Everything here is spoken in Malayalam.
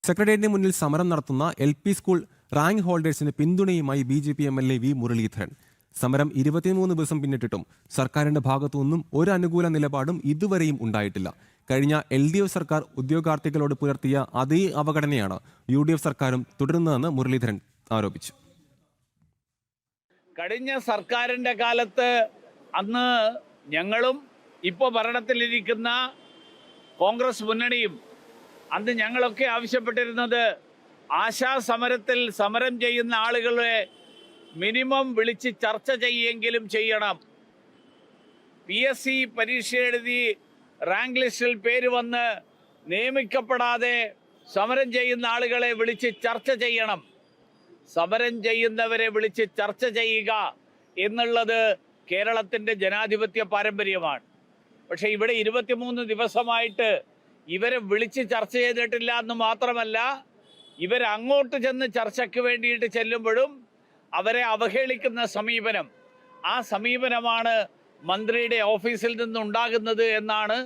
സെക്രട്ടേറിയറ്റിന് മുന്നിൽ സമരം നടത്തുന്ന LP സ്കൂൾ റാങ്ക് ഹോൾഡേഴ്സിന് പിന്തുണയുമായി BJP MLA V മുരളീധരൻ. സമരം 23 ദിവസം പിന്നിട്ടിട്ടും സർക്കാരിന്റെ ഭാഗത്തുനിന്നും ഒരു അനുകൂല നിലപാടും ഇതുവരെയും ഉണ്ടായിട്ടില്ല. കഴിഞ്ഞ LDF സർക്കാർ ഉദ്യോഗാർത്ഥികളോട് പുലർത്തിയ അതേ അവഗണനയാണ് UDF സർക്കാരും തുടരുന്നതെന്ന് മുരളീധരൻ ആരോപിച്ചു. കഴിഞ്ഞ സർക്കാരിന്റെ കാലത്ത് അന്ന് ഞങ്ങളും ഇപ്പോൾ ഭരണത്തിലിരിക്കുന്ന കോൺഗ്രസ് മുന്നണിയും അന്ന് ഞങ്ങളൊക്കെ ആവശ്യപ്പെട്ടിരുന്നത് ആശാസമരത്തിൽ സമരം ചെയ്യുന്ന ആളുകളെ മിനിമം വിളിച്ച് ചർച്ച ചെയ്യുമെങ്കിലും ചെയ്യണം. PSC പരീക്ഷ എഴുതി റാങ്ക് ലിസ്റ്റിൽ പേര് വന്ന് നിയമിക്കപ്പെടാതെ സമരം ചെയ്യുന്ന ആളുകളെ വിളിച്ച് ചർച്ച ചെയ്യണം. സമരം ചെയ്യുന്നവരെ വിളിച്ച് ചർച്ച ചെയ്യുക എന്നുള്ളത് കേരളത്തിൻ്റെ ജനാധിപത്യ പാരമ്പര്യമാണ്. പക്ഷേ ഇവിടെ 23 ദിവസമായിട്ട് ഇവരെ വിളിച്ച് ചർച്ച ചെയ്തിട്ടില്ല എന്ന് മാത്രമല്ല, ഇവരങ്ങോട്ട് ചെന്ന് ചർച്ചയ്ക്ക് വേണ്ടിയിട്ട് ചെല്ലുമ്പോഴും അവരെ അവഹേളിക്കുന്ന സമീപനം, ആ സമീപനമാണ് മന്ത്രിയുടെ ഓഫീസിൽ നിന്നുണ്ടാകുന്നത് എന്നാണ്